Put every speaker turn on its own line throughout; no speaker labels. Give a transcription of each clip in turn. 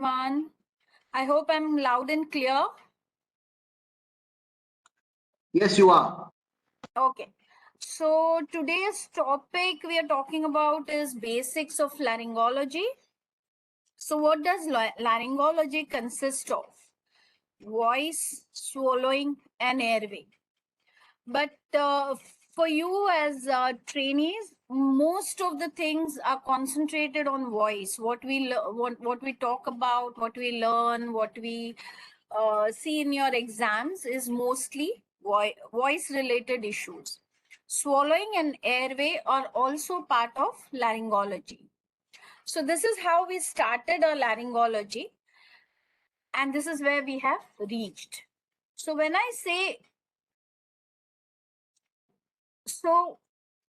Everyone. I hope I'm loud and clear.
Yes, you are.
Okay. So today's topic we are talking about is basics of laryngology. So what does laryngology consist of? Voice, swallowing, and airway. But for you as trainees, most of the things are concentrated on voice. What we talk about, what we learn, what we see in your exams is mostly voice related issues. Swallowing and airway are also part of laryngology. So this is how we started our laryngology, and this is where we have reached. So when I say, so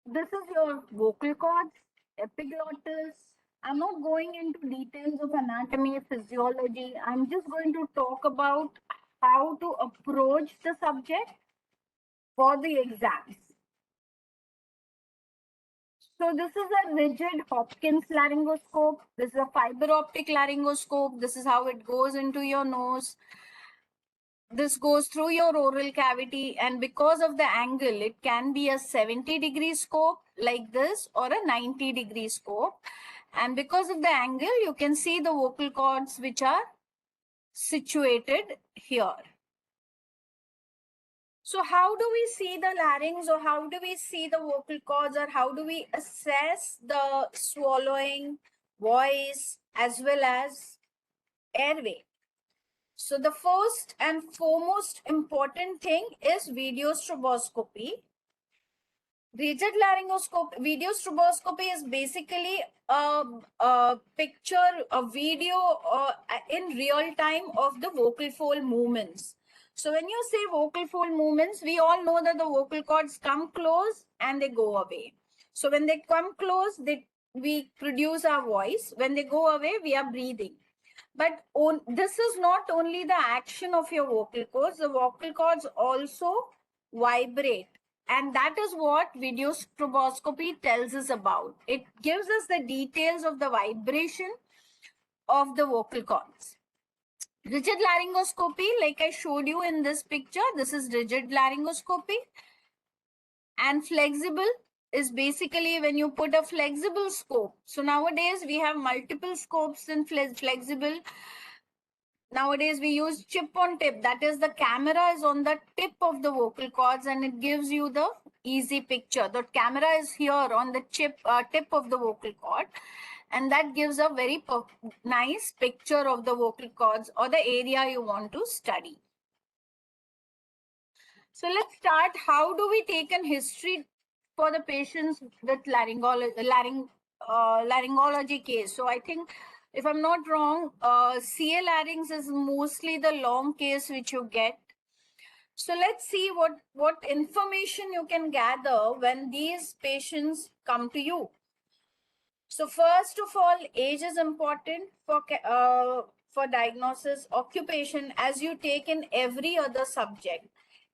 this is your vocal cords, epiglottis. I'm not going into details of anatomy, physiology. I'm just going to talk about how to approach the subject for the exams. So this is a rigid Hopkins laryngoscope. This is a fiber optic laryngoscope. This is how it goes into your nose. This goes through your oral cavity, and because of the angle, it can be a 70-degree scope like this or a 90-degree scope. And because of the angle, you can see the vocal cords which are situated here. So how do we see the larynx, or how do we see the vocal cords, or how do we assess the swallowing, voice, as well as airway? So the first and foremost important thing is video stroboscopy. Rigid laryngoscopy, video stroboscopy is basically a picture, a video in real time of the vocal fold movements. So when you say vocal fold movements, we all know that the vocal cords come close and they go away. So when they come close, we produce our voice. When they go away, we are breathing. But this is not only the action of your vocal cords, the vocal cords also vibrate. And that is what video stroboscopy tells us about. It gives us the details of the vibration of the vocal cords. Rigid laryngoscopy, like I showed you in this picture, this is rigid laryngoscopy. And flexible is basically when you put a flexible scope. So nowadays we have multiple scopes in flexible. Nowadays we use chip on tip. That is, the camera is on the tip of the vocal cords and it gives you the easy picture. The camera is here on the tip of the vocal cord, and that gives a very nice picture of the vocal cords or the area you want to study. So let's start. How do we take an history for the patients with laryngology case? So I think, if I'm not wrong, CA larynx is mostly the long case which you get. So let's see what information you can gather when these patients come to you. So first of all, age is important for diagnosis. Occupation, as you take in every other subject.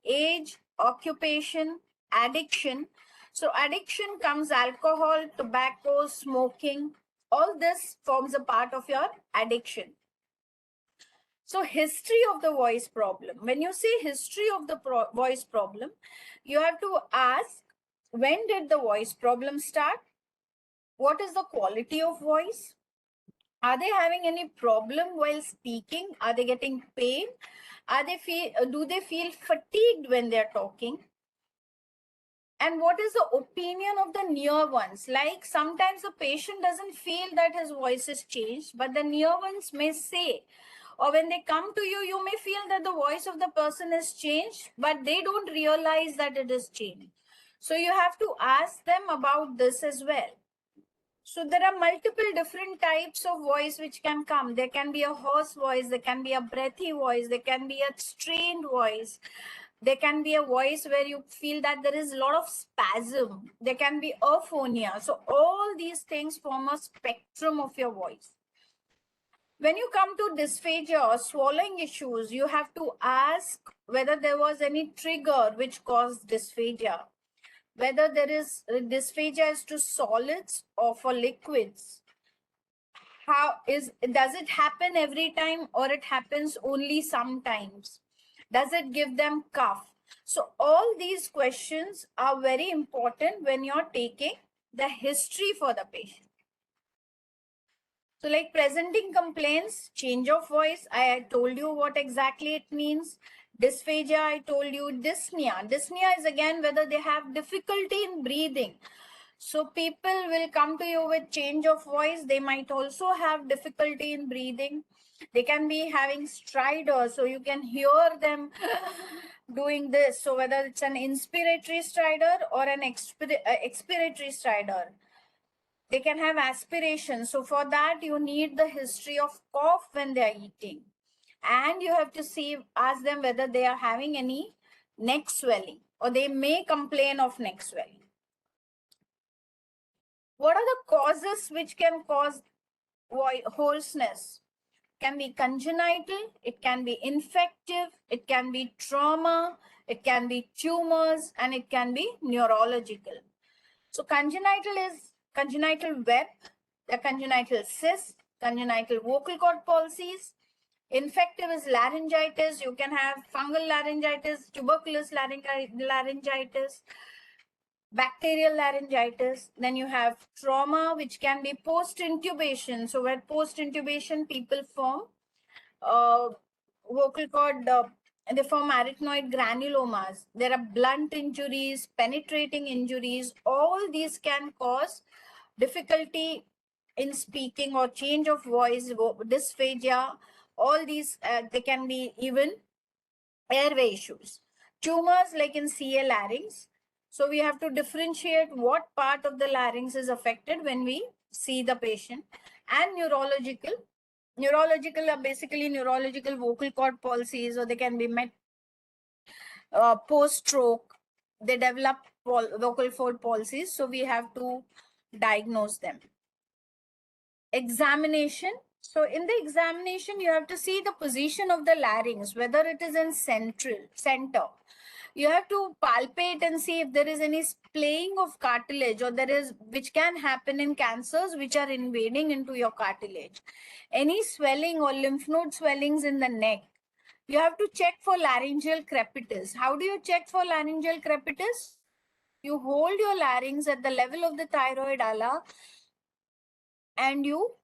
Age, occupation, addiction. So addiction comes alcohol, tobacco, smoking. All this forms a part of your addiction. So history of the voice problem. When you say history of the voice problem, you have to ask, when did the voice problem start? What is the quality of voice? Are they having any problem while speaking? Are they getting pain? Do they feel fatigued when they're talking? And what is the opinion of the near ones? Like sometimes the patient doesn't feel that his voice is changed, but the near ones may say, or when they come to you, you may feel that the voice of the person is changed, but they don't realize that it is changed. So you have to ask them about this as well. So there are multiple different types of voice which can come. There can be a hoarse voice, there can be a breathy voice, there can be a strained voice. There can be a voice where you feel that there is a lot of spasm. There can be aphonia. So all these things form a spectrum of your voice. When you come to dysphagia or swallowing issues, you have to ask whether there was any trigger which caused dysphagia. Whether there is dysphagia is to solids or for liquids. does it happen every time, or it happens only sometimes? Does it give them cough? So all these questions are very important when you're taking the history for the patient. So like presenting complaints, change of voice, I told you what exactly it means. Dysphagia, I told you. Dyspnea. Dyspnea is again whether they have difficulty in breathing. So people will come to you with change of voice. They might also have difficulty in breathing. They can be having stridor, so you can hear them doing this. So whether it's an inspiratory stridor or an expiratory stridor, they can have aspiration. So for that, you need the history of cough when they are eating. And you have to ask them whether they are having any neck swelling, or they may complain of neck swelling. What are the causes which can cause hoarseness? Can be congenital, it can be infective, it can be trauma, it can be tumors, and it can be neurological. So congenital is congenital web, the congenital cyst, congenital vocal cord palsies. Infective is laryngitis. You can have fungal laryngitis, tuberculous laryngitis, bacterial laryngitis. Then you have trauma, which can be post-intubation. So where post-intubation people form vocal cord, they form arytenoid granulomas. There are blunt injuries, penetrating injuries. All these can cause difficulty in speaking or change of voice, dysphagia. All these, they can be even airway issues. Tumors like in CA larynx. So we have to differentiate what part of the larynx is affected when we see the patient. And neurological. Neurological are basically neurological vocal cord palsies, or they can be met post-stroke. They develop vocal cord palsies, so we have to diagnose them. Examination. So in the examination, you have to see the position of the larynx, whether it is in center. You have to palpate and see if there is any splaying of cartilage, or which can happen in cancers which are invading into your cartilage. Any swelling or lymph node swellings in the neck. You have to check for laryngeal crepitus. How do you check for laryngeal crepitus? You hold your larynx at the level of the thyroid ala and you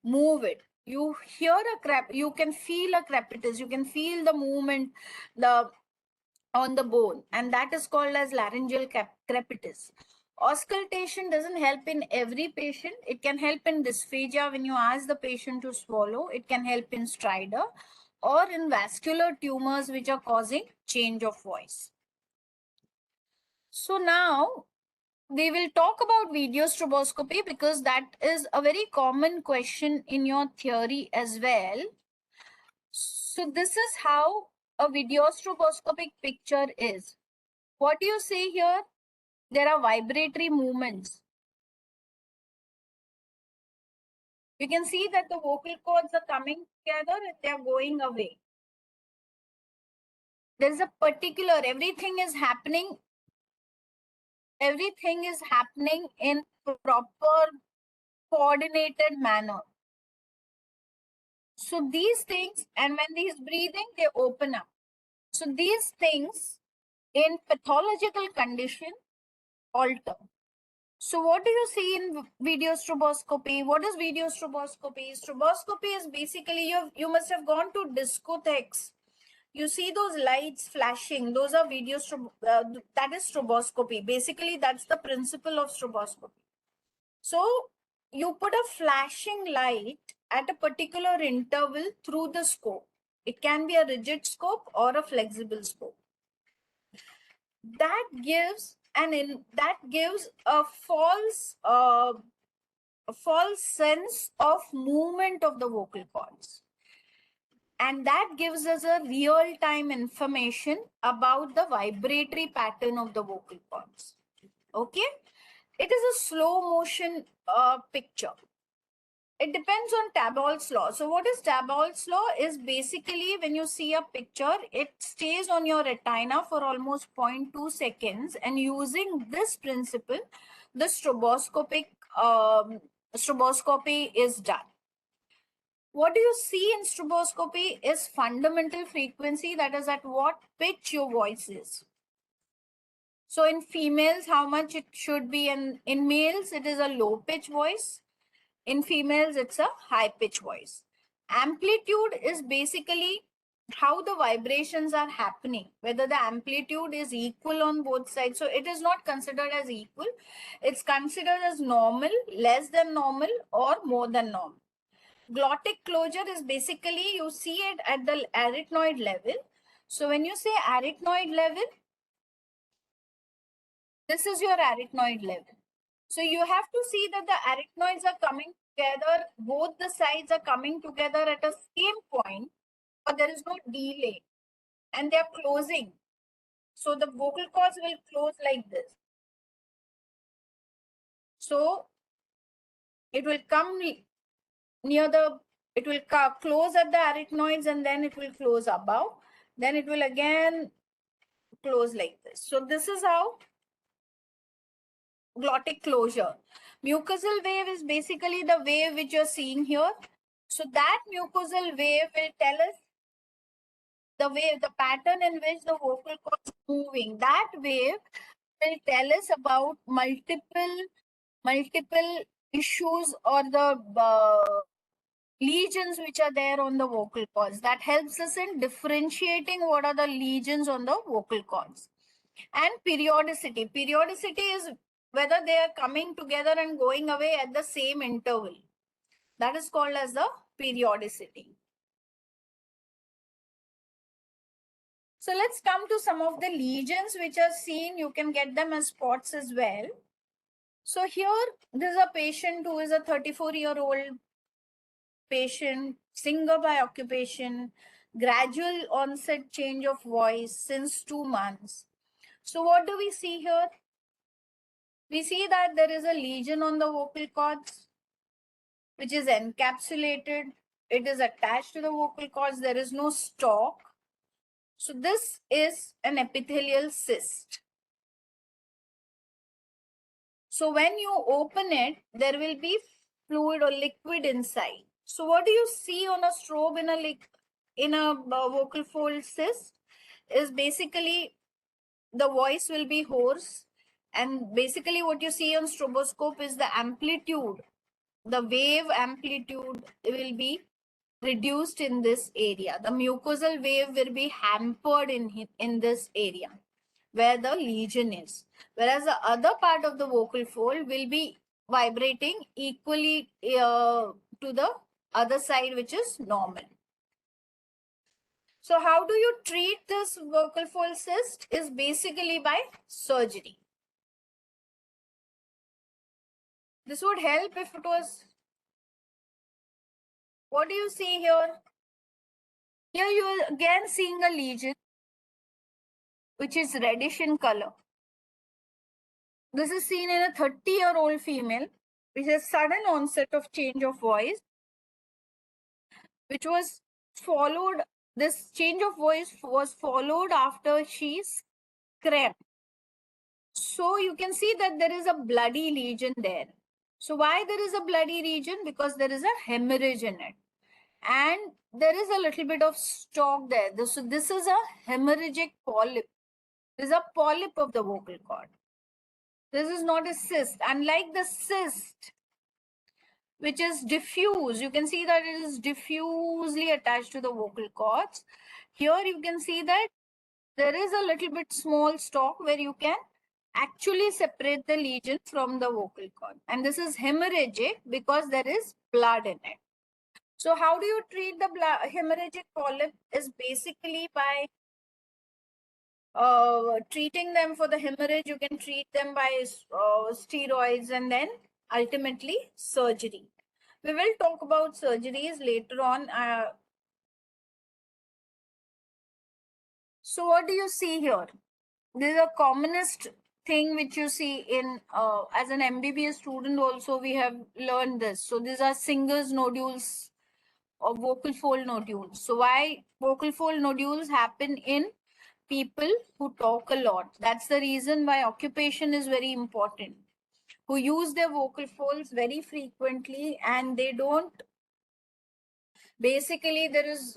move it. You hear you can feel a crepitus. You can feel the movement on the bone, and that is called as laryngeal crepitus. Auscultation doesn't help in every patient. It can help in dysphagia when you ask the patient to swallow. It can help in stridor or in vascular tumors which are causing change of voice. So now we will talk about video stroboscopy, because that is a very common question in your theory as well. So this is how a video stroboscopic picture is. What do you see here? There are vibratory movements. You can see that the vocal cords are coming together and they are going away. There is a particular, everything is happening in proper coordinated manner. So these things, and when he's breathing, they open up. So these things in pathological condition alter. So what do you see in video stroboscopy? What is video stroboscopy? Stroboscopy is basically, you must have gone to discotheques. You see those lights flashing. Those are that is stroboscopy. Basically, that's the principle of stroboscopy. So you put a flashing light at a particular interval through the scope. It can be a rigid scope or a flexible scope. That gives a false sense of movement of the vocal cords, and that gives us a real-time information about the vibratory pattern of the vocal cords. Okay, it is a slow motion picture. It depends on Tabal's law. So what is Tabal's law is basically when you see a picture, it stays on your retina for almost 0.2 seconds, and using this principle, the stroboscopy is done. What do you see in stroboscopy is fundamental frequency, that is at what pitch your voice is. So in females, how much it should be, and in males, it is a low pitch voice. In females, it's a high pitch voice. Amplitude is basically how the vibrations are happening, whether the amplitude is equal on both sides. So it is not considered as equal. It's considered as normal, less than normal, or more than normal. Glottic closure is basically, you see it at the arytenoid level. So when you say arytenoid level, this is your arytenoid level. So you have to see that the arytenoids are coming together, both the sides are coming together at a same point, but there is no delay, and they are closing. So the vocal cords will close like this. So it will come near the, it will close at the arytenoids, and then it will close above. Then it will again close like this. So this is how glottic closure. Mucosal wave is basically the wave which you're seeing here. So that mucosal wave will tell us the wave, the pattern in which the vocal cords are moving. That wave will tell us about multiple issues or the lesions which are there on the vocal cords. That helps us in differentiating what are the lesions on the vocal cords. And periodicity. Periodicity is whether they are coming together and going away at the same interval. That is called as the periodicity. So let's come to some of the lesions which are seen. You can get them as spots as well. So here, this is a patient who is a 34-year-old patient, singer by occupation, gradual onset change of voice since 2 months. So what do we see here? We see that there is a lesion on the vocal cords, which is encapsulated. It is attached to the vocal cords. There is no stalk. So this is an epithelial cyst. So when you open it, there will be fluid or liquid inside. So what do you see on a strobe in a vocal fold cyst is basically the voice will be hoarse, and basically what you see on stroboscope is the amplitude, the wave amplitude will be reduced in this area. The mucosal wave will be hampered in this area where the lesion is. Whereas the other part of the vocal fold will be vibrating equally to the other side, which is normal. So how do you treat this vocal fold cyst? Is basically by surgery. This would help if it was. What do you see here? Here you are again seeing a lesion which is reddish in color. This is seen in a 30-year-old female, which has sudden onset of change of voice, which was followed, this change of voice was followed after she screamed. So you can see that there is a bloody lesion there. So why there is a bloody region? Because there is a hemorrhage in it. And there is a little bit of stalk there. So this is a hemorrhagic polyp. This is a polyp of the vocal cord. This is not a cyst. Unlike the cyst, which is diffuse, you can see that it is diffusely attached to the vocal cords. Here you can see that there is a little bit small stalk where you can actually separate the lesion from the vocal cord. And this is hemorrhagic because there is blood in it. So how do you treat the hemorrhagic polyp? Is basically by treating them for the hemorrhage. You can treat them by steroids and then ultimately surgery. We will talk about surgeries later on. So what do you see here? This is a commonest thing which you see in as an MBBS student also we have learned this. So these are Singer's nodules or vocal fold nodules. So why vocal fold nodules happen in people who talk a lot? That's the reason why occupation is very important. Who use their vocal folds very frequently and they don't Basically, there is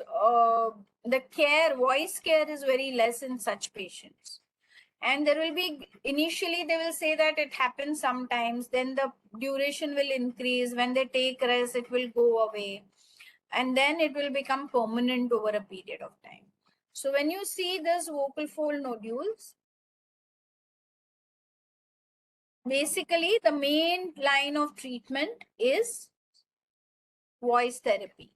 the voice care is very less in such patients. And there will be, initially they will say that it happens sometimes, then the duration will increase. When they take rest, it will go away. And then it will become permanent over a period of time. So when you see this vocal fold nodules, basically the main line of treatment is voice therapy.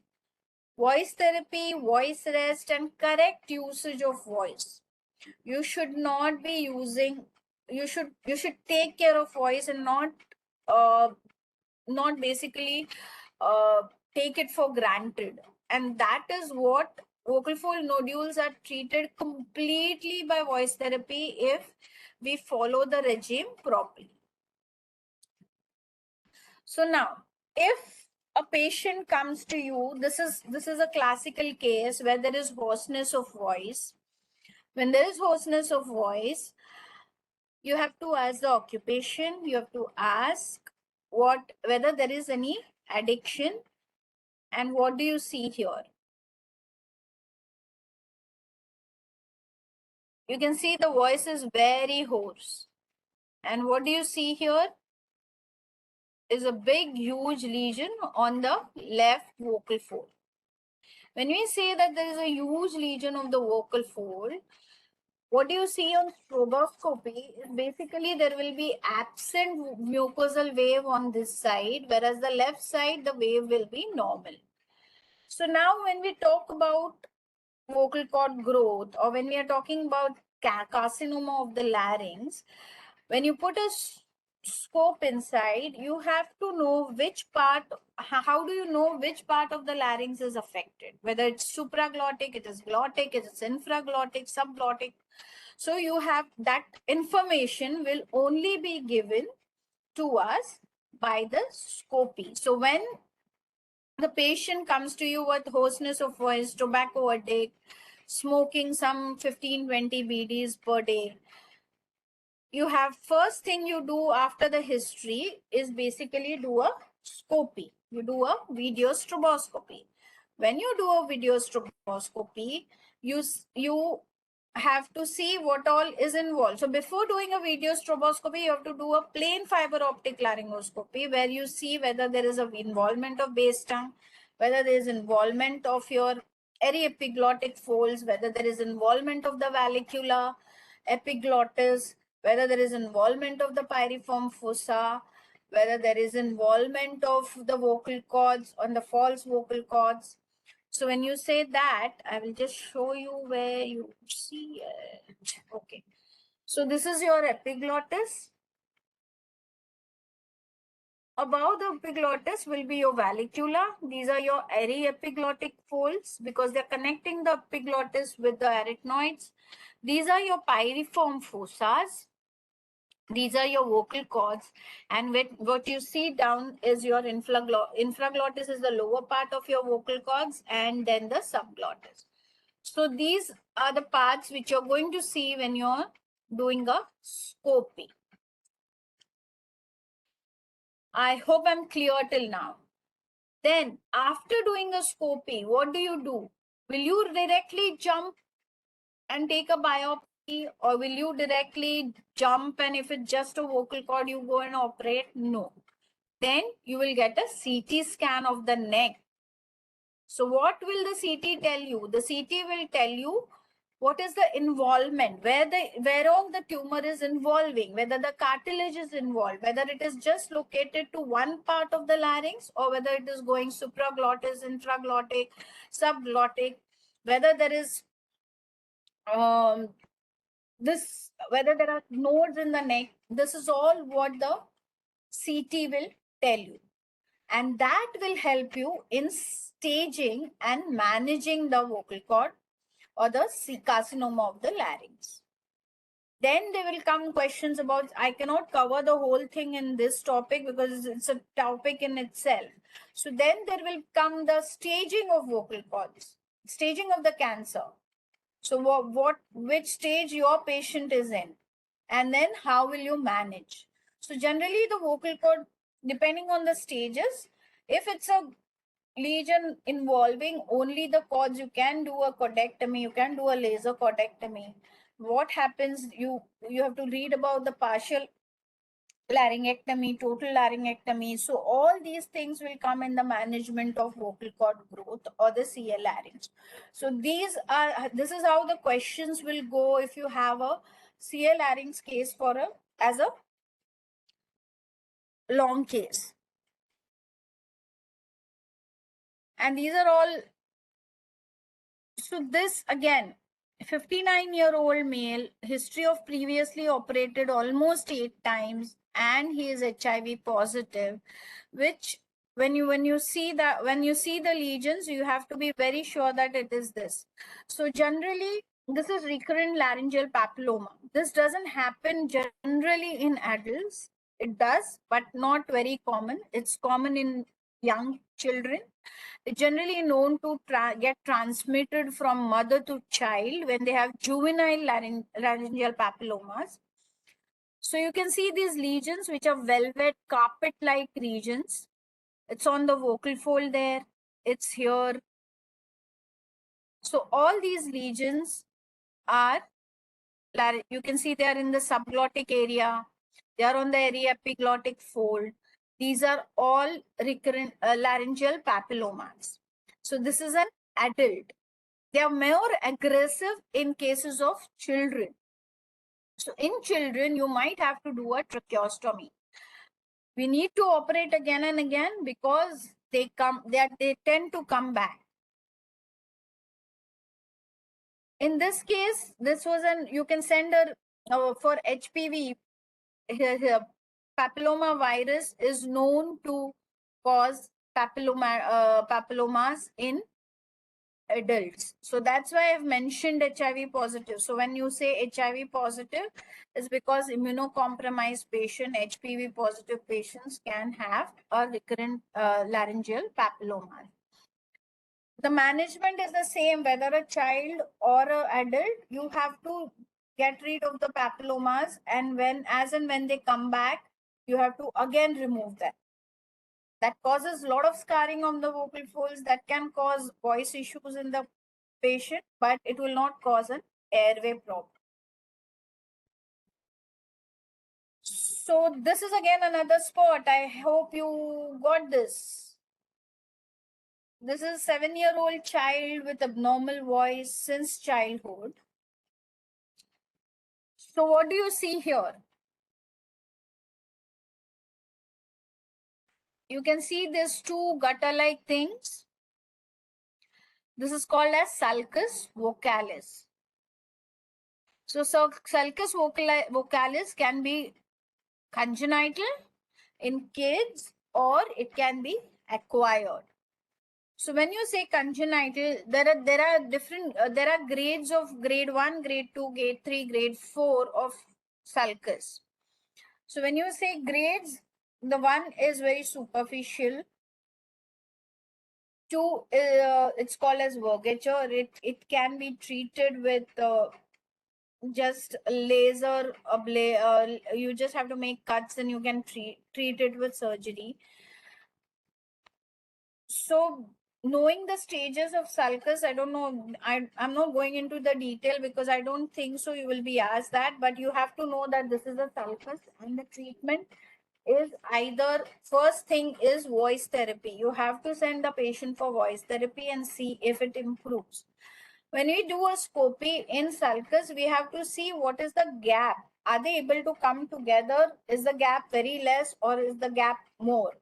Voice therapy, voice rest, and correct usage of voice. You should not be using, you should take care of voice and not basically uh, take it for granted. And that is what vocal fold nodules are treated completely by voice therapy if we follow the regime properly. So now, if a patient comes to you, this is a classical case where there is hoarseness of voice. When there is hoarseness of voice, you have to ask the occupation, you have to ask whether there is any addiction, and what do you see here? You can see the voice is very hoarse. And what do you see here? Is a big, huge lesion on the left vocal fold. When we say that there is a huge lesion of the vocal fold, what do you see on stroboscopy is basically there will be absent mucosal wave on this side, whereas the left side, the wave will be normal. So now when we talk about vocal cord growth, or when we are talking about carcinoma of the larynx, when you put a scope inside, you have to know which part, how do you know which part of the larynx is affected? Whether it's supraglottic, it is glottic, it is infraglottic, subglottic. So you have that information will only be given to us by the scopy. So when the patient comes to you with hoarseness of voice, tobacco addict, smoking some 15-20 BDs per day, you have first thing you do after the history is basically do a scopy. You do a video stroboscopy. When you do a video stroboscopy, you have to see what all is involved. So before doing a video stroboscopy, you have to do a plain fiber optic laryngoscopy where you see whether there is an involvement of base tongue, whether there is involvement of your aryepiglottic folds, whether there is involvement of the vallecula, epiglottis, whether there is involvement of the pyriform fossa, whether there is involvement of the vocal cords on the false vocal cords. So when you say that, I will just show you where you see it. Okay. So this is your epiglottis. Above the epiglottis will be your vallecula. These are your aryepiglottic folds because they're connecting the epiglottis with the arytenoids. These are your pyriform fossas. These are your vocal cords, and what you see down is your infraglottis is the lower part of your vocal cords, and then the subglottis. So these are the parts which you're going to see when you're doing a scopy. I hope I'm clear till now. Then after doing a scopy, what do? Will you directly jump and take a biopsy, or will you directly jump and if it's just a vocal cord, you go and operate? No. Then you will get a CT scan of the neck. So what will the CT tell you? The CT will tell you what is the involvement, where all the tumor is involving, whether the cartilage is involved, whether it is just located to one part of the larynx, or whether it is going supraglottis, infraglottic, subglottic, whether there is whether there are nodes in the neck. This is all what the CT will tell you. And that will help you in staging and managing the vocal cord or the carcinoma of the larynx. Then there will come questions about, I cannot cover the whole thing in this topic because it's a topic in itself. So then there will come the staging of vocal cords, staging of the cancer. So which stage your patient is in, and then how will you manage? So generally the vocal cord, depending on the stages, if it's a lesion involving only the cords, you can do a cordectomy, you can do a laser cordectomy. What happens, you have to read about the partial laryngectomy, total laryngectomy. So all these things will come in the management of vocal cord growth or the CL larynx. So this is how the questions will go if you have a CL larynx case for as a long case. And these are all, so this again, 59-year-old male, history of previously operated almost 8 times, and he is HIV positive, which when you see the lesions, you have to be very sure that it is this. So generally, this is recurrent laryngeal papilloma. This doesn't happen generally in adults. It does, but not very common. It's common in young children. It's generally known to get transmitted from mother to child when they have juvenile laryngeal papillomas. So you can see these lesions, which are velvet carpet-like regions. It's on the vocal fold there. It's here. So all these lesions are, you can see they are in the subglottic area. They are on the epiglottic fold. These are all recurrent laryngeal papillomas. So this is an adult. They are more aggressive in cases of children. So in children, you might have to do a tracheostomy. We need to operate again and again because they tend to come back. In this case, this was you can send for HPV. Papilloma virus is known to cause papillomas in adults. So that's why I've mentioned HIV positive. So when you say HIV positive, it's because immunocompromised patient, HPV positive patients can have a recurrent laryngeal papilloma. The management is the same, whether a child or an adult, you have to get rid of the papillomas, and when they come back, you have to again remove them. That causes a lot of scarring on the vocal folds, that can cause voice issues in the patient, but it will not cause an airway problem. So this is again another spot. I hope you got this. This is a 7-year-old child with abnormal voice since childhood. So what do you see here? You can see these two gutter-like things. This is called as sulcus vocalis. So sulcus vocalis can be congenital in kids, or it can be acquired. So when you say congenital, there are different there are grades of grade 1, grade 2, grade 3, grade 4 of sulcus. So when you say grades, the one is very superficial. 2, it's called as vergature. It can be treated with just laser you just have to make cuts and you can treat it with surgery. So knowing the stages of sulcus, I don't know, I'm not going into the detail because I don't think so you will be asked that, but you have to know that this is a sulcus, and the treatment is either, first thing is voice therapy. You have to send the patient for voice therapy and see if it improves. When we do a scopy in sulcus, we have to see what is the gap. Are they able to come together? Is the gap very less or is the gap more?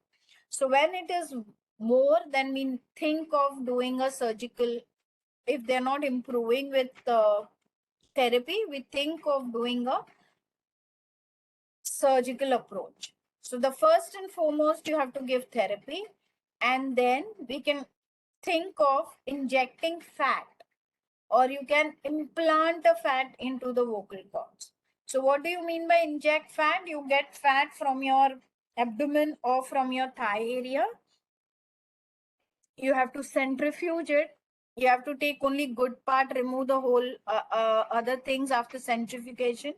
So when it is more, then we think of doing a surgical. If they're not improving with therapy, we think of doing a surgical approach. So the first and foremost, you have to give therapy, and then we can think of injecting fat, or you can implant a fat into the vocal cords. So what do you mean by inject fat? You get fat from your abdomen or from your thigh area. You have to centrifuge it. You have to take only good part, remove the whole other things after centrifugation,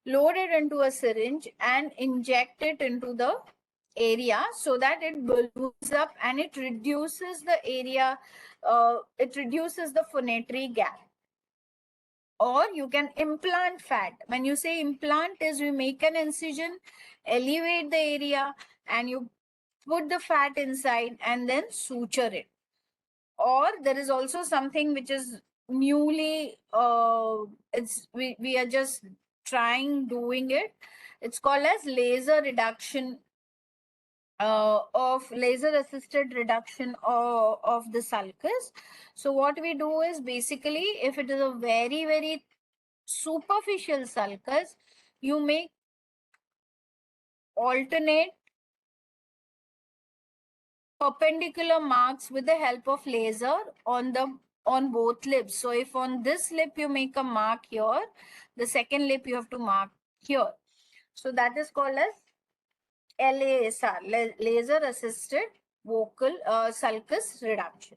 load it into a syringe and inject it into the area so that it balloons up and it reduces the area, it reduces the phonatory gap. Or you can implant fat. When you say implant, is we make an incision, elevate the area, and you put the fat inside and then suture it. Or there is also something which is newly, we are just trying doing it. It's called as laser reduction, of laser assisted reduction of the sulcus. So what we do is, basically, if it is a very, very superficial sulcus, you make alternate perpendicular marks with the help of laser on both lips. So if on this lip you make a mark here, the second lip you have to mark here. So that is called as LASR, laser assisted vocal sulcus reduction.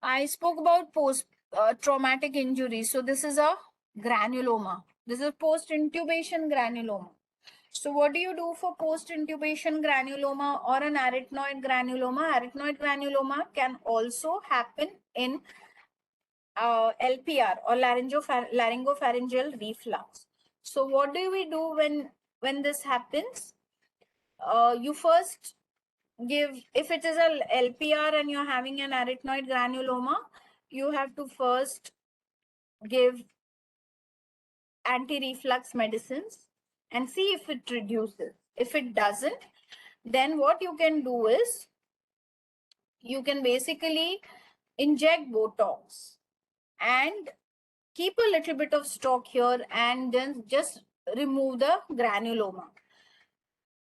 I spoke about post traumatic injury. So this is a granuloma. This is post intubation granuloma. So what do you do for post-intubation granuloma or an arytenoid granuloma? Arytenoid granuloma can also happen in LPR or laryngopharyngeal reflux. So what do we do when this happens? You first give, if it is a LPR and you're having an arytenoid granuloma, you have to first give anti-reflux medicines and see if it reduces. If it doesn't, then what you can do is, you can basically inject Botox and keep a little bit of stock here and then just remove the granuloma.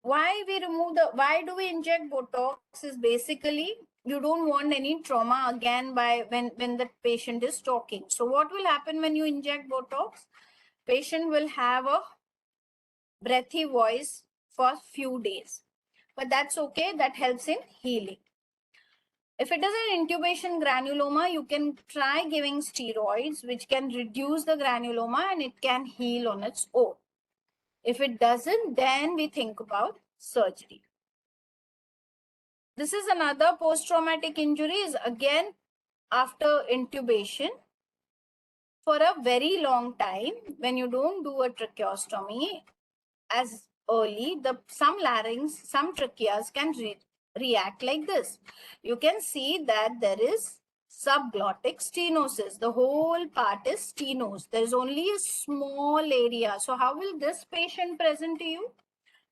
Why do we inject Botox is, basically, you don't want any trauma again by when the patient is talking. So what will happen when you inject Botox? Patient will have a breathy voice for few days, but that's okay. That helps in healing. If it is an intubation granuloma, you can try giving steroids, which can reduce the granuloma and it can heal on its own. If it doesn't, then we think about surgery. This is another post-traumatic injury, is again after intubation for a very long time. When you don't do a tracheostomy as early, some larynx, some tracheas can react like this. You can see that there is subglottic stenosis. The whole part is stenosed. There is only a small area. So how will this patient present to you?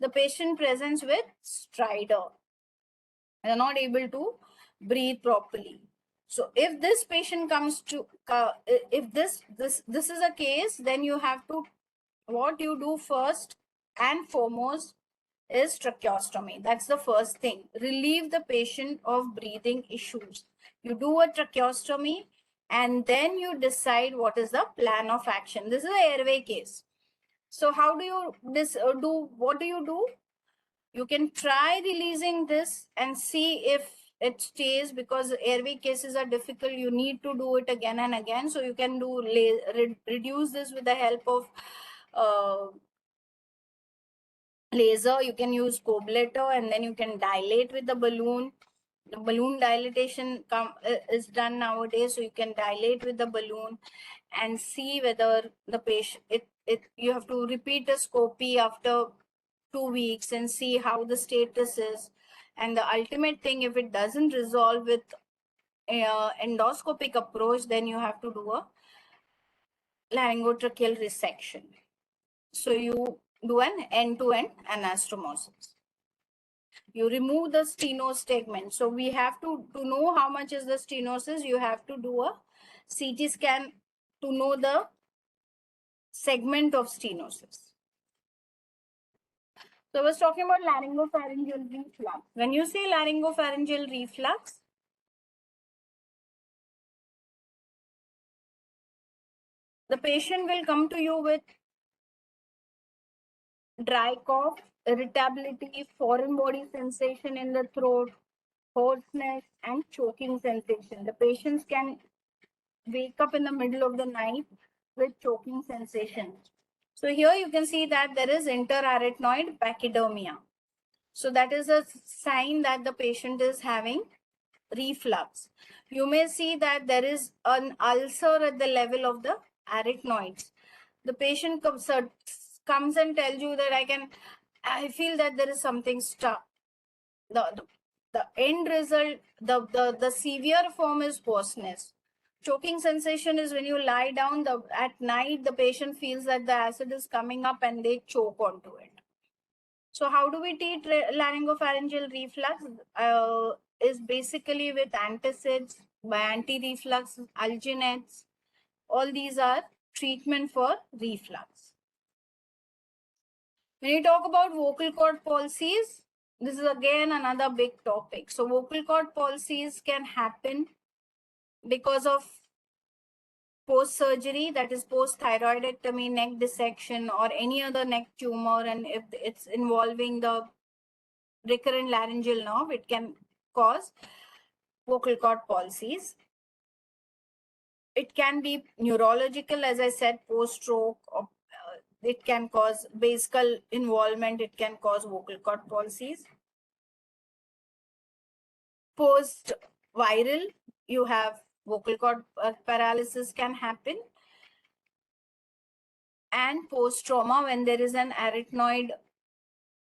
The patient presents with stridor. They're not able to breathe properly. So if this patient comes to, if this is a case, then you have to, what you do first and foremost is tracheostomy. That's the first thing. Relieve the patient of breathing issues. You do a tracheostomy and then you decide what is the plan of action. This is an airway case. So how do you what do you do? You can try releasing this and see if it stays, because airway cases are difficult. You need to do it again and again. So you can do reduce this with the help of laser. You can use Kobletter and then you can dilate with the balloon. The balloon dilatation is done nowadays, so you can dilate with the balloon and see whether the patient, you have to repeat a scopy after 2 weeks and see how the status is. And the ultimate thing, if it doesn't resolve with endoscopic approach, then you have to do a laryngotracheal resection. So you do an end-to-end anastomosis. You remove the stenos segment. So we have to know how much is the stenosis, you have to do a CT scan to know the segment of stenosis. So I was talking about laryngopharyngeal reflux. When you say laryngopharyngeal reflux, the patient will come to you with dry cough, irritability, foreign body sensation in the throat, hoarseness, and choking sensation. The patients can wake up in the middle of the night with choking sensation. So here you can see that there is interarytenoid pachydermia. So that is a sign that the patient is having reflux. You may see that there is an ulcer at the level of the arytenoids. The patient comes and tells you that I feel that there is something stuck. The end result, the severe form is hoarseness. Choking sensation is when you lie down, at night, the patient feels that the acid is coming up and they choke onto it. So how do we treat laryngopharyngeal reflux? Is basically with antacids, by anti-reflux, alginates. All these are treatment for reflux. When you talk about vocal cord palsies, this is again another big topic. So vocal cord palsies can happen because of post-surgery, that is post-thyroidectomy, neck dissection, or any other neck tumor, and if it's involving the recurrent laryngeal nerve, it can cause vocal cord palsies. It can be neurological, as I said, post-stroke, or it can cause basical involvement, it can cause vocal cord palsies. Post-viral, you have vocal cord paralysis can happen. And post-trauma, when there is an arytenoid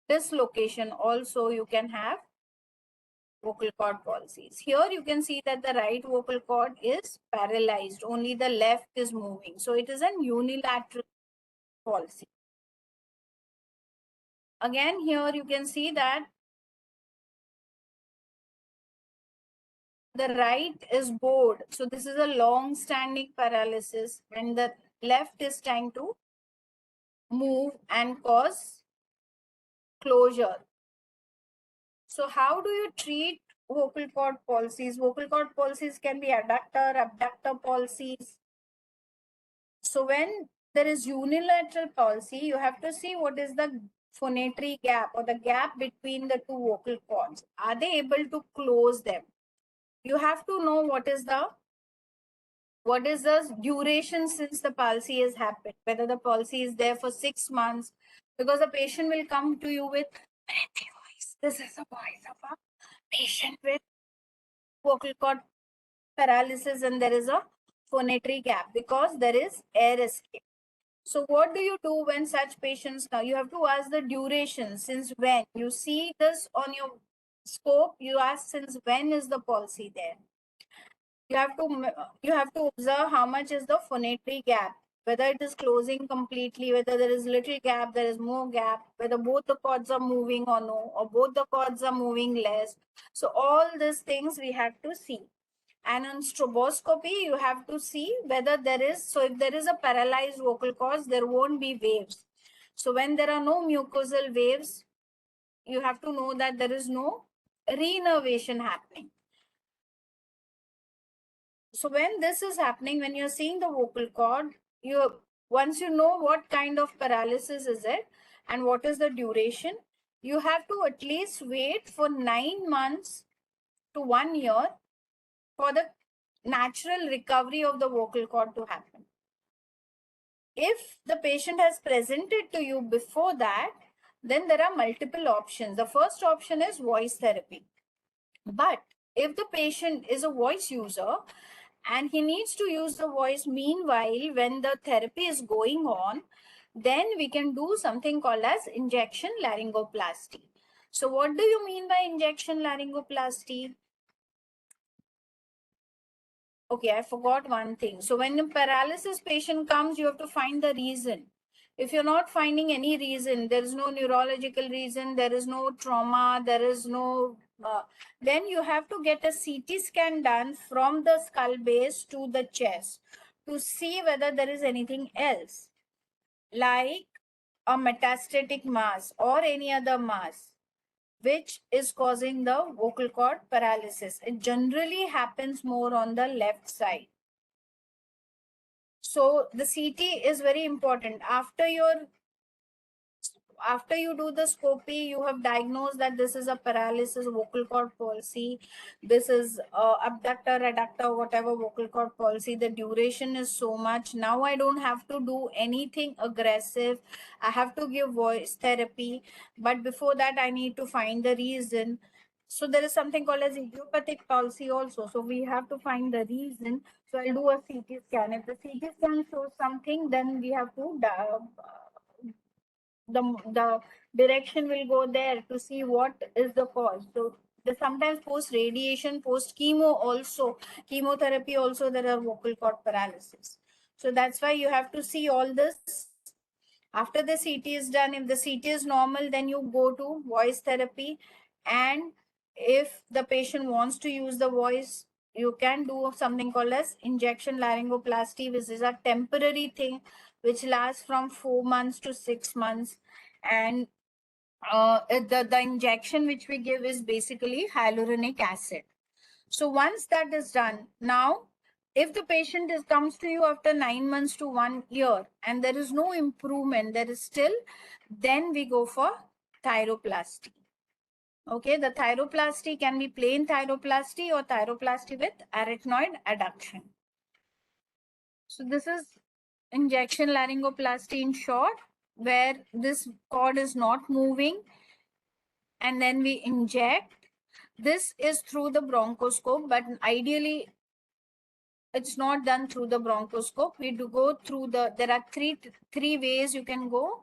dislocation, also you can have vocal cord palsies. Here you can see that the right vocal cord is paralyzed, only the left is moving. So it is an unilateral palsy. Again, here you can see that the right is bowed. So this is a long-standing paralysis when the left is trying to move and cause closure. So how do you treat vocal cord palsies? Vocal cord palsies can be adductor, abductor palsies. So when there is unilateral palsy, you have to see what is the phonatory gap or the gap between the two vocal cords. Are they able to close them? You have to know what is the duration since the palsy has happened, whether the palsy is there for 6 months, because the patient will come to you with breathy voice. This is the voice of a patient with vocal cord paralysis, and there is a phonatory gap because there is air escape. So what do you do when such patients come? You have to ask the duration, since when. You see this on your scope, you ask since when is the palsy there. You have to observe how much is the phonatory gap, whether it is closing completely, whether there is little gap, there is more gap, whether both the cords are moving or no, or both the cords are moving less. So all these things we have to see. And on stroboscopy, you have to see whether there is, so if there is a paralyzed vocal cords, there won't be waves. So when there are no mucosal waves, you have to know that there is no reinnervation happening. So when this is happening, when you're seeing the vocal cord, once you know what kind of paralysis is it and what is the duration, you have to at least wait for 9 months to 1 year for the natural recovery of the vocal cord to happen. If the patient has presented to you before that, then there are multiple options. The first option is voice therapy. But if the patient is a voice user and he needs to use the voice meanwhile when the therapy is going on, then we can do something called as injection laryngoplasty. So what do you mean by injection laryngoplasty? Okay, I forgot one thing. So when a paralysis patient comes, you have to find the reason. If you're not finding any reason, there is no neurological reason, there is no trauma, there is no, then you have to get a CT scan done from the skull base to the chest to see whether there is anything else, like a metastatic mass or any other mass which is causing the vocal cord paralysis. It generally happens more on the left side. So the CT is very important. After your after you do the scopy, you have diagnosed that this is a paralysis, vocal cord palsy, this is abductor, adductor, whatever vocal cord palsy. The duration is so much. Now I don't have to do anything aggressive. I have to give voice therapy, but before that I need to find the reason. So there is something called as idiopathic palsy also. So we have to find the reason. So I'll do a CT scan. If the CT scan shows something, then we have to the direction will go there to see what is the cause. So the sometimes post radiation, post chemo also, chemotherapy also, there are vocal cord paralysis. So that's why you have to see all this. After the CT is done, if the CT is normal, then you go to voice therapy. And if the patient wants to use the voice, you can do something called as injection laryngoplasty, which is a temporary thing which lasts from 4 months to 6 months. And the injection which we give is basically hyaluronic acid. So once that is done, now if the patient comes to you after 9 months to 1 year and there is no improvement, there is still, then we go for thyroplasty. Okay, the thyroplasty can be plain thyroplasty or thyroplasty with arytenoid adduction. So this is injection laryngoplasty in short, where this cord is not moving and then we inject. This is through the bronchoscope, but ideally it's not done through the bronchoscope. We do go through there are three ways you can go.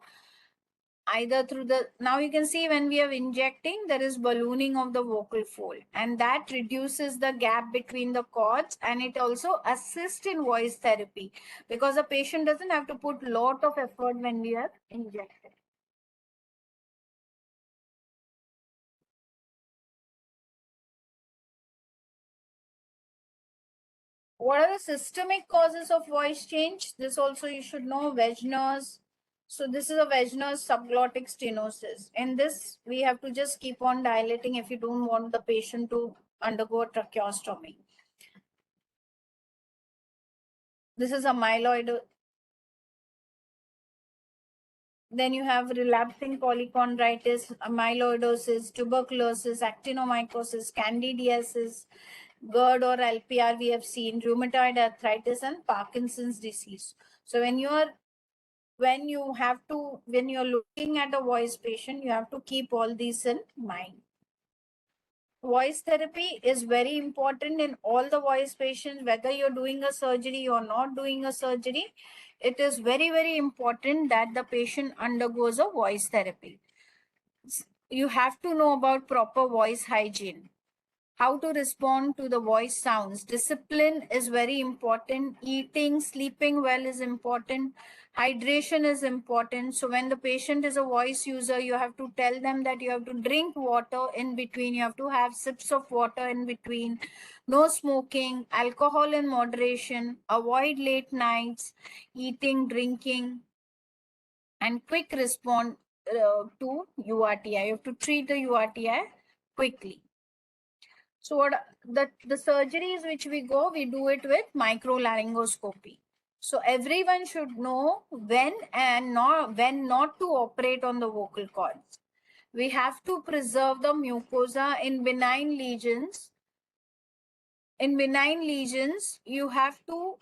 Either through now you can see when we are injecting, there is ballooning of the vocal fold, and that reduces the gap between the cords, and it also assists in voice therapy because the patient doesn't have to put lot of effort when we are injecting. What are the systemic causes of voice change? This also you should know. Wegener's. So this is a Wegener's subglottic stenosis. In this, we have to just keep on dilating if you don't want the patient to undergo a tracheostomy. This is a myeloid. Then you have relapsing polychondritis, amyloidosis, tuberculosis, actinomycosis, candidiasis, GERD or LPR we have seen, rheumatoid arthritis, and Parkinson's disease. So when you're looking at a voice patient, you have to keep all these in mind. Voice therapy is very important in all the voice patients, whether you're doing a surgery or not doing a surgery. It is very, very important that the patient undergoes a voice therapy. You have to know about proper voice hygiene, how to respond to the voice sounds. Discipline is very important. Eating, sleeping well is important. Hydration is important. So when the patient is a voice user, you have to tell them that you have to drink water in between. You have to have sips of water in between. No smoking, alcohol in moderation, avoid late nights, eating, drinking, and quick respond to URTI. You have to treat the URTI quickly. So what the surgeries which we do it with microlaryngoscopy. So everyone should know when not to operate on the vocal cords. We have to preserve the mucosa in benign lesions. In benign lesions, you have to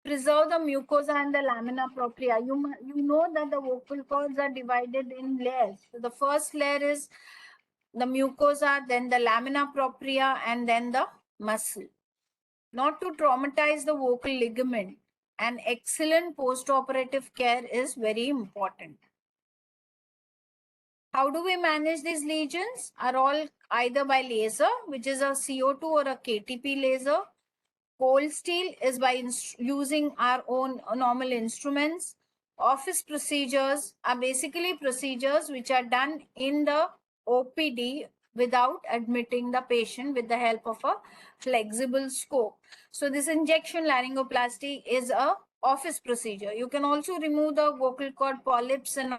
preserve the mucosa and the lamina propria. You know that the vocal cords are divided in layers. So the first layer is the mucosa, then the lamina propria, and then the muscle. Not to traumatize the vocal ligament, an excellent post-operative care is very important. How do we manage these lesions? Are all either by laser, which is a CO2 or a KTP laser. Cold steel is by using our own normal instruments. Office procedures are basically procedures which are done in the OPD without admitting the patient with the help of a flexible scope. So this injection laryngoplasty is a office procedure. You can also remove the vocal cord polyps and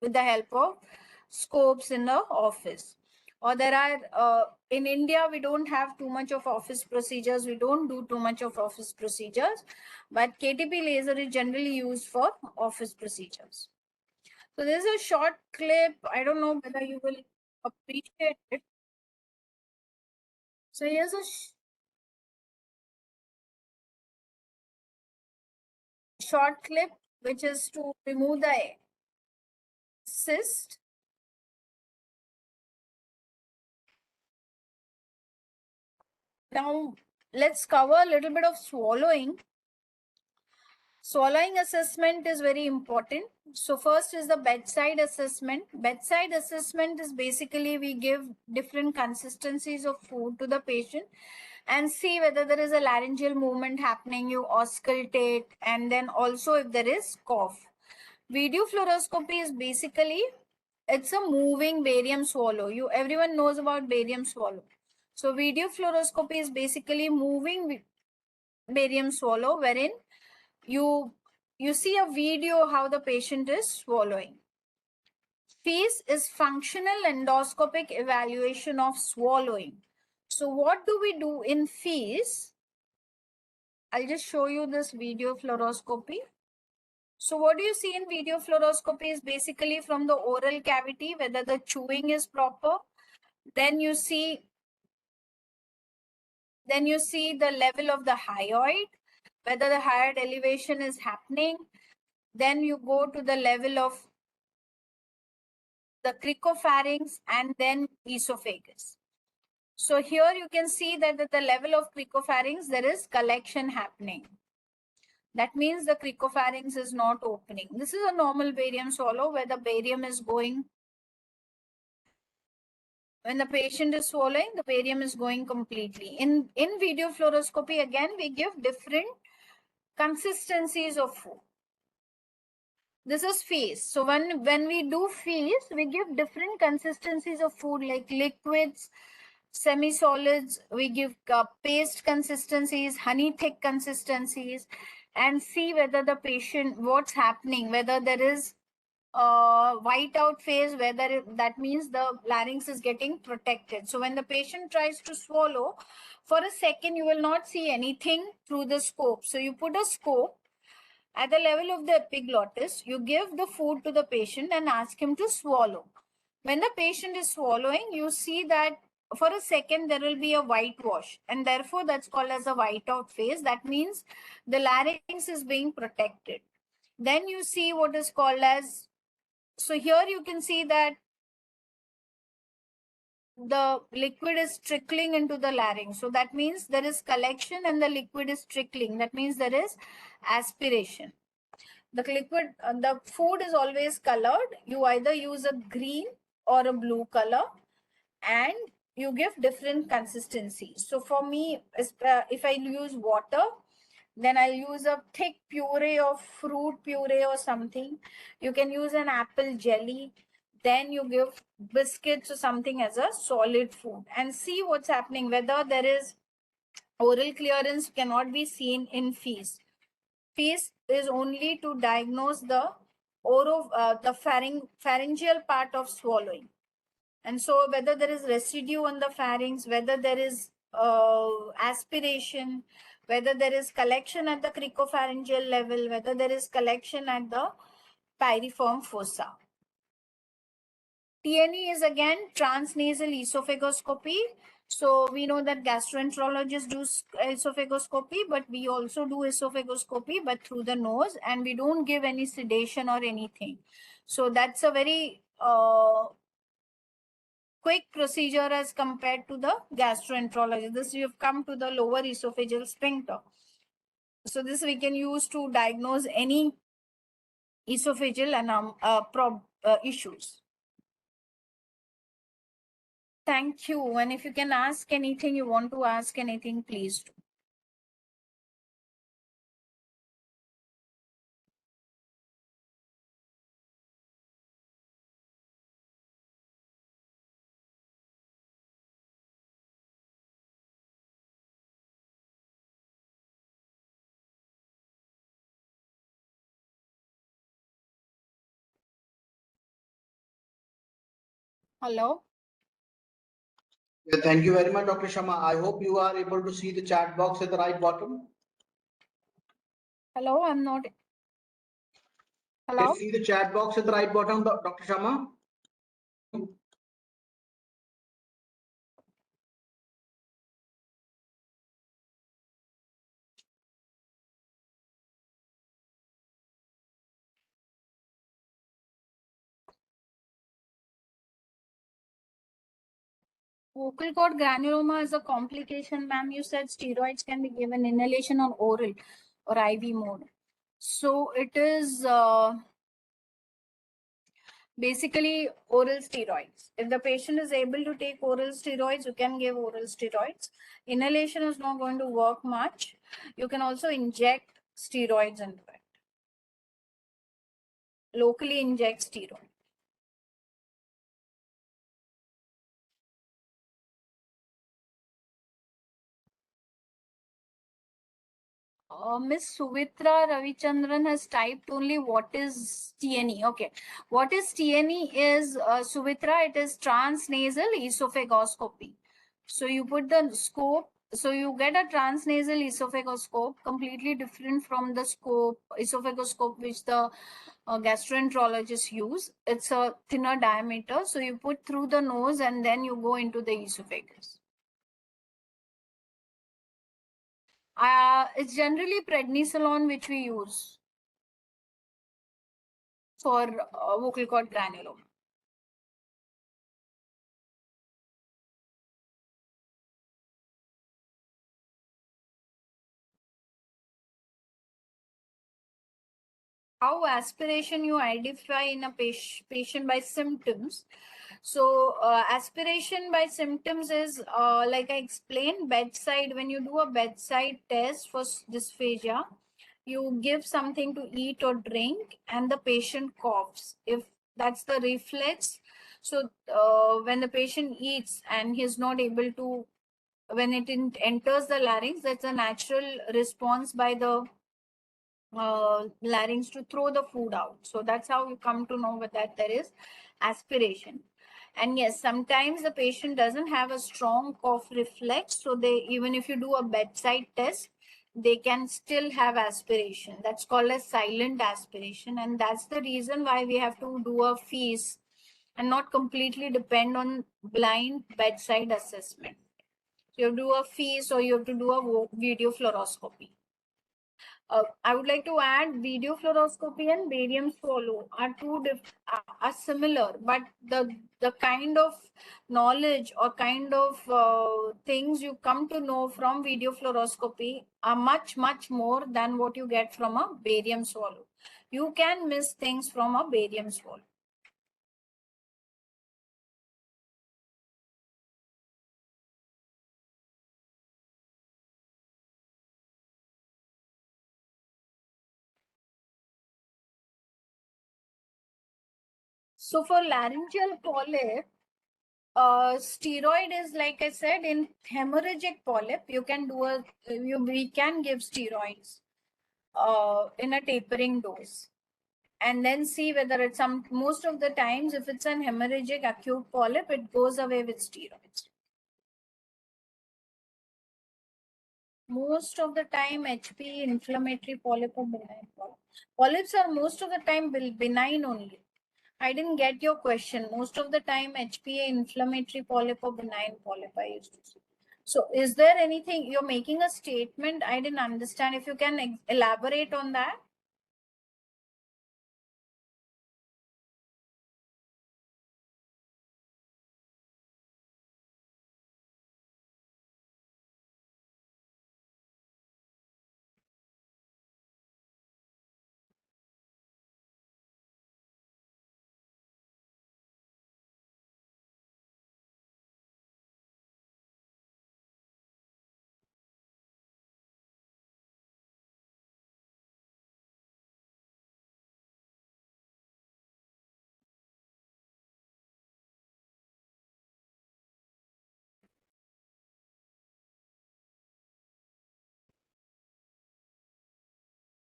with the help of scopes in the office. or there are in India we don't have too much of office procedures, we don't do too much of office procedures, but KTP laser is generally used for office procedures. So this is a short clip. I don't know whether you will appreciate it. So here's a short clip which is to remove the cyst. Now let's cover a little bit of swallowing. Swallowing assessment is very important. So first is the bedside assessment. Bedside assessment is basically we give different consistencies of food to the patient and see whether there is a laryngeal movement happening. You auscultate, and then also if there is cough. Video fluoroscopy is basically, it's a moving barium swallow. Everyone knows about barium swallow. So video fluoroscopy is basically moving barium swallow, wherein you see a video how the patient is swallowing. FEES is functional endoscopic evaluation of swallowing. So what do we do in FEES? I'll just show you this video fluoroscopy. So what do you see in video fluoroscopy is basically from the oral cavity, whether the chewing is proper. Then you see the level of the hyoid, whether the hyoid elevation is happening. Then you go to the level of the cricopharynx and then esophagus. So here you can see that at the level of cricopharynx, there is collection happening. That means the cricopharynx is not opening. This is a normal barium swallow where the barium is going. When the patient is swallowing, the barium is going completely. In video fluoroscopy, again, we give different consistencies of food. This is FEES. So when we do FEES, we give different consistencies of food like liquids, semi-solids, we give paste consistencies, honey thick consistencies, and see whether the patient, what's happening, whether there is white out phase, whether that means the larynx is getting protected. So when the patient tries to swallow, for a second, you will not see anything through the scope. So you put a scope at the level of the epiglottis, you give the food to the patient and ask him to swallow. When the patient is swallowing, you see that for a second there will be a whitewash, and therefore that's called as a whiteout phase. That means the larynx is being protected. Then you see what is called as, so here you can see that the liquid is trickling into the larynx. So that means there is collection and the liquid is trickling. That means there is aspiration. The liquid, the food is always colored. You either use a green or a blue color, and you give different consistencies. So for me, if I use water, then I'll use a thick puree of fruit puree or something. You can use an apple jelly. Then you give biscuits or something as a solid food and see what's happening. Whether there is oral clearance cannot be seen in FEES. FEES is only to diagnose the pharyngeal part of swallowing. And so whether there is residue on the pharynx, whether there is aspiration, whether there is collection at the cricopharyngeal level, whether there is collection at the piriform fossa. TNE is again transnasal esophagoscopy. So we know that gastroenterologists do esophagoscopy, but we also do esophagoscopy, but through the nose, and we don't give any sedation or anything. So that's a very quick procedure as compared to the gastroenterologist. This we have come to the lower esophageal sphincter. So this we can use to diagnose any esophageal issues. Thank you. And if you can ask anything, you want to ask anything, please do. Hello.
Yeah, thank you very much, Dr. Shama. I hope you are able to see the chat box at the right bottom.
Hello, I'm not.
Can
Hello?
you see the chat box at the right bottom, Dr. Shama?
Vocal cord granuloma is a complication, ma'am. You said steroids can be given inhalation or oral or IV mode. So it is basically oral steroids. If the patient is able to take oral steroids, you can give oral steroids. Inhalation is not going to work much. You can also inject steroids into it. Locally inject steroid. Miss Suvitra Ravichandran has typed only what is TNE. Okay. What is TNE is, Suvitra, it is transnasal esophagoscopy. So you put the scope, so you get a transnasal esophagoscope, completely different from the scope, esophagoscope, which the gastroenterologists use. It's a thinner diameter. So you put through the nose and then you go into the esophagus. It's generally prednisolone which we use for vocal cord granuloma. How aspiration you identify in a patient by symptoms. So aspiration by symptoms is, like I explained, bedside. When you do a bedside test for dysphagia, you give something to eat or drink and the patient coughs. If that's the reflex, so when the patient eats and he's not able to, when it enters the larynx, that's a natural response by the larynx to throw the food out. So that's how you come to know that there is aspiration. And yes, sometimes the patient doesn't have a strong cough reflex. So they, even if you do a bedside test, they can still have aspiration. That's called a silent aspiration. And that's the reason why we have to do a FEES and not completely depend on blind bedside assessment. So you do a FEES or you have to do a video fluoroscopy. I would like to add, video fluoroscopy and barium swallow are are similar, but the kind of knowledge or kind of things you come to know from video fluoroscopy are much more than what you get from a barium swallow. You can miss things from a barium swallow. So for laryngeal polyp, steroid is, like I said, in hemorrhagic polyp, you can do we can give steroids in a tapering dose, and then see whether it's most of the times, if it's an hemorrhagic acute polyp, it goes away with steroids. Most of the time, HP, inflammatory polyp or benign polyp. Polyps are most of the time benign only. I didn't get your question. Most of the time, HPA, inflammatory polyp or benign polyp, I used to say. So is there anything, you're making a statement, I didn't understand. If you can elaborate on that.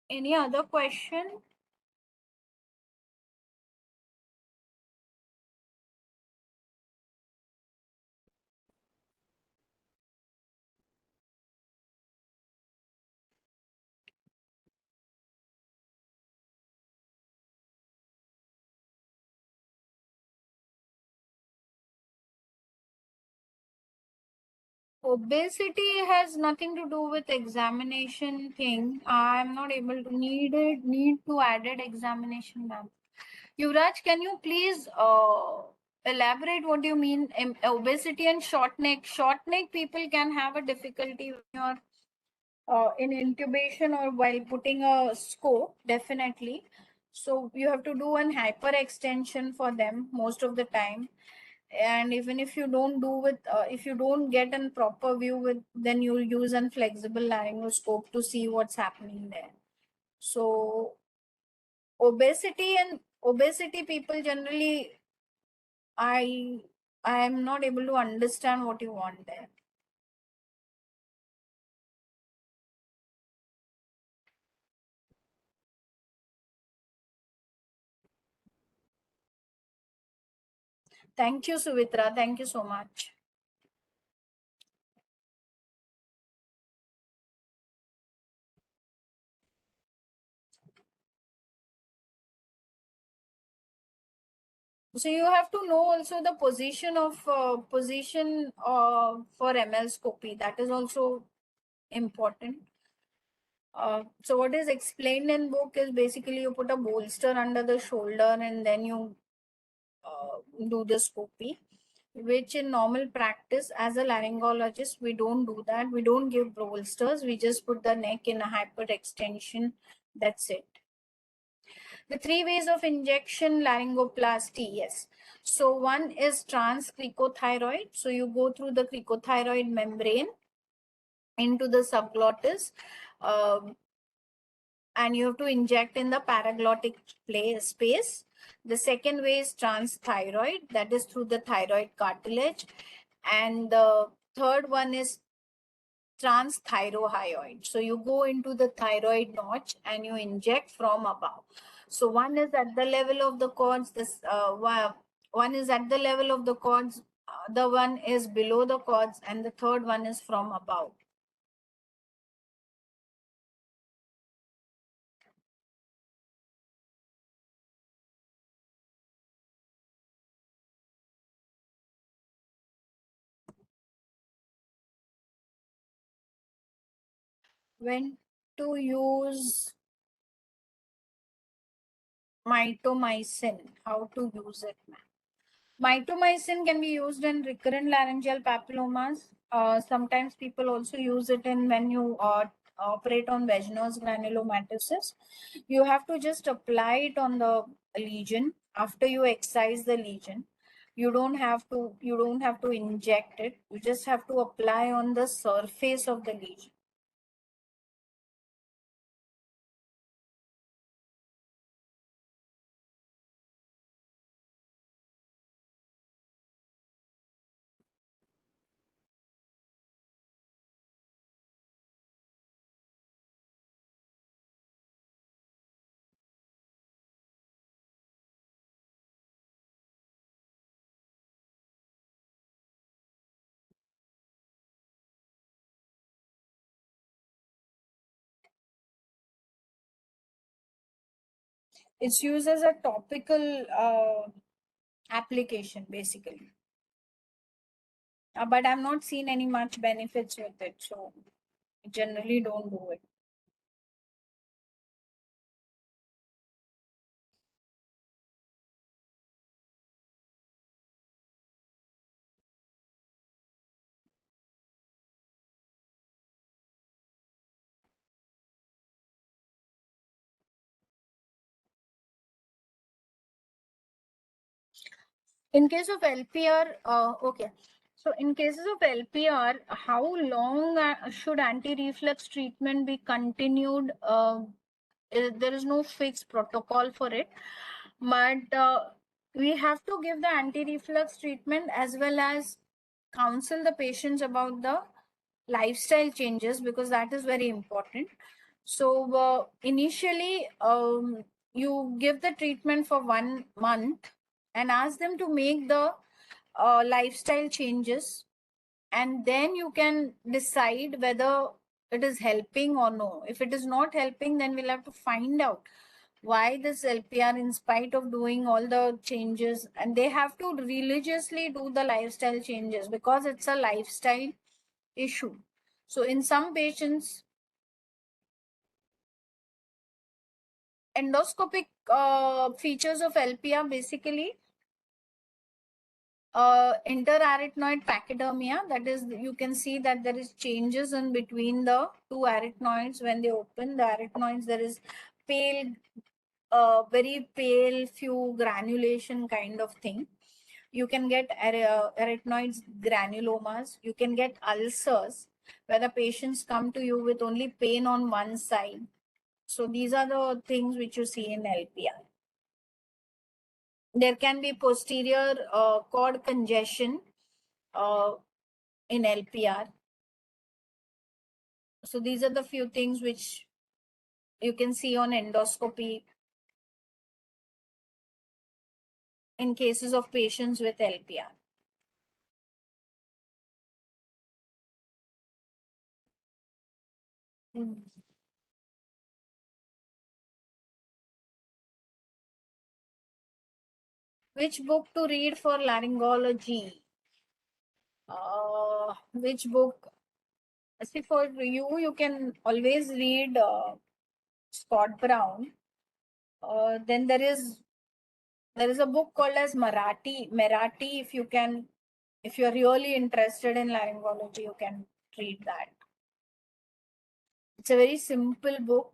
Any other question? Obesity has nothing to do with examination thing. I'm not able to need to added examination, ma'am. Yuvraj, can you please elaborate what do you mean obesity and short neck? Short neck people can have a difficulty when you're in intubation or while putting a scope, definitely. So you have to do an hyperextension for them most of the time. And even if you don't do with, if you don't get a proper view with, then you use a flexible laryngoscope to see what's happening there. So obesity people generally, I am not able to understand what you want there. Thank you, Suvitra. Thank you so much. So you have to know also the position of for ML scopy. That is also important. So what is explained in book is basically you put a bolster under the shoulder and then you do the scopy, which in normal practice as a laryngologist, we don't do that. We don't give bolsters. We just put the neck in a hyperextension. That's it. The three ways of injection laryngoplasty, yes. So one is transcricothyroid. So you go through the cricothyroid membrane into the subglottis. And you have to inject in the paraglottic space. The second way is transthyroid, that is through the thyroid cartilage. And the third one is transthyrohyoid. So you go into the thyroid notch and you inject from above. So one is at the level of the cords, this one is at the level of the cords, the one is below the cords, and the third one is from above. When to use mitomycin, how to use it? Mitomycin can be used in recurrent laryngeal papillomas. Sometimes people also use it in when you operate on vaginous granulomatosis. You have to just apply it on the lesion after you excise the lesion. You don't have to inject it. You just have to apply on the surface of the lesion. It's used as a topical application basically. But I've not seen any much benefits with it, so generally don't do it. In case of LPR, okay. So in cases of LPR, how long should anti-reflux treatment be continued? There is no fixed protocol for it, but we have to give the anti-reflux treatment as well as counsel the patients about the lifestyle changes, because that is very important. So initially, you give the treatment for 1 month and ask them to make the lifestyle changes, and then you can decide whether it is helping or no. If it is not helping, then we'll have to find out why this LPR, in spite of doing all the changes, and they have to religiously do the lifestyle changes because it's a lifestyle issue. So in some patients, endoscopic features of LPR basically interarytenoid pachydermia. That is, you can see that there is changes in between the two arytenoids when they open the arytenoids. There is pale, very pale, few granulation kind of thing. You can get arytenoids granulomas. You can get ulcers where the patients come to you with only pain on one side. So these are the things which you see in LPR. There can be posterior cord congestion in LPR. So these are the few things which you can see on endoscopy in cases of patients with LPR. Which book to read for laryngology? Which book? See, for you, you can always read Scott Brown. Then there is a book called as Marathi. If you're really interested in laryngology, you can read that. It's a very simple book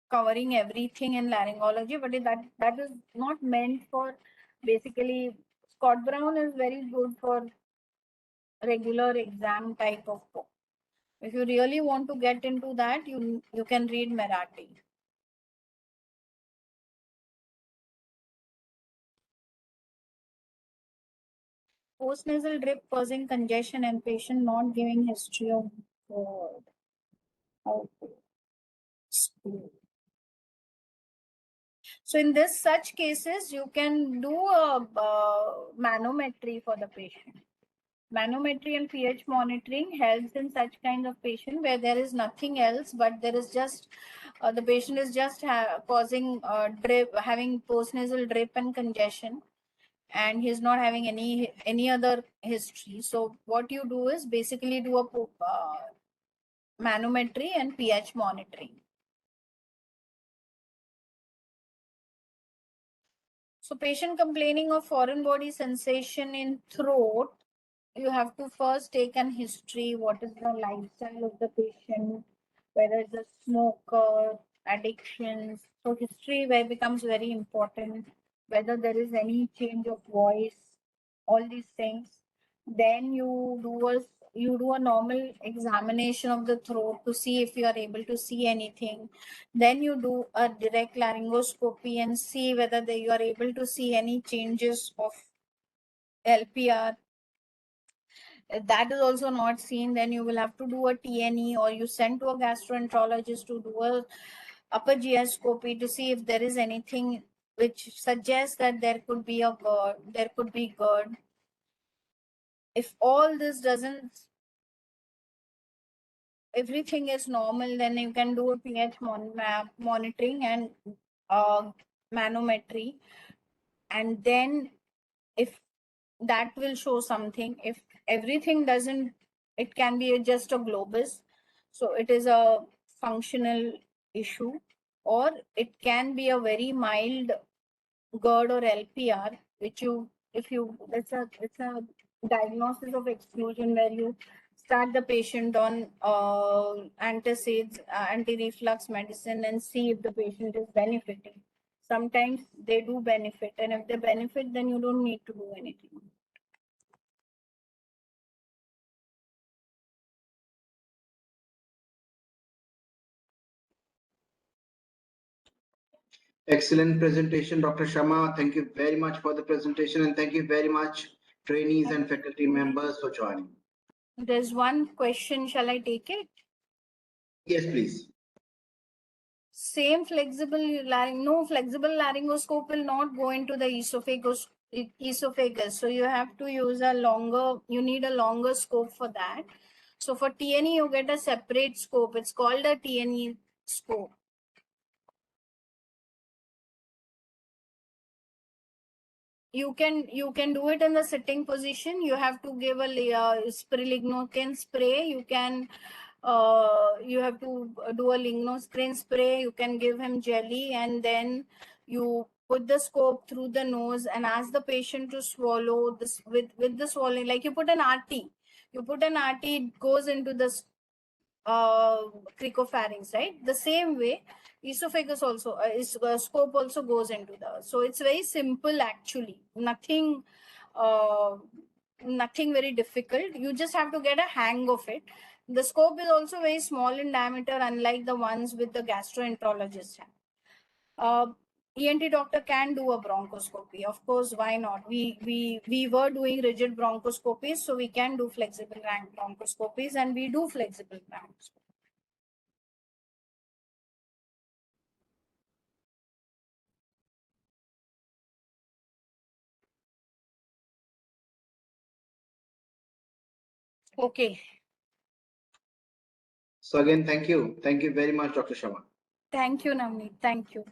covering everything in laryngology, but that is not meant for basically. Scott Brown is very good for regular exam type of book. If you really want to get into that, you can read Marathi. Postnasal drip causing congestion and patient not giving history of GERD. So in this such cases, you can do a manometry for the patient. Manometry and pH monitoring helps in such kind of patient where there is nothing else, but there is just the patient is just causing drip, having postnasal drip and congestion, and he's not having any other history. So what you do is basically do a manometry and pH monitoring. So patient complaining of foreign body sensation in throat, you have to first take an history. What is the lifestyle of the patient, whether it's a smoker, addictions. So history where becomes very important, whether there is any change of voice, all these things. Then you do a normal examination of the throat to see if you are able to see anything. Then you do a direct laryngoscopy and see whether you are able to see any changes of LPR. If that is also not seen, then you will have to do a TNE, or you send to a gastroenterologist to do a upper GI to see if there is anything which suggests that there could be a GERD, there could be GERD. If all this doesn't, everything is normal, then you can do a pH monitoring and manometry, and then if that will show something. If everything doesn't, it can be just a globus, so it is a functional issue, or it can be a very mild GERD or LPR, which it's a diagnosis of exclusion where you start the patient on antacids, anti-reflux medicine, and see if the patient is benefiting. Sometimes they do benefit, and if they benefit, then you don't need to do anything.
Excellent presentation, Dr. Shama. Thank you very much for the presentation, and thank you very much, trainees and faculty members, for joining.
There's one question. Shall I take it?
Yes, please.
Same flexible no flexible laryngoscope will not go into the esophagus. So you have to use you need a longer scope for that. So for TNE, you get a separate scope. It's called a TNE scope. you can do it in the sitting position. You have to give a lignocaine spray. You have to do a lignocaine spray. You can give him jelly, and then you put the scope through the nose and ask the patient to swallow this with the swallowing. Like you put an RT, it goes into the cricopharynx, right? The same way, esophagus also scope also goes into the. So it's very simple actually. Nothing very difficult. You just have to get a hang of it. The scope is also very small in diameter, unlike the ones with the gastroenterologist. ENT doctor can do a bronchoscopy. Of course, why not? We were doing rigid bronchoscopies, so we can do flexible rank bronchoscopies, and we do flexible bronchoscopies. Okay.
So again, thank you. Thank you very much, Dr. Shama.
Thank you, Navneet. Thank you.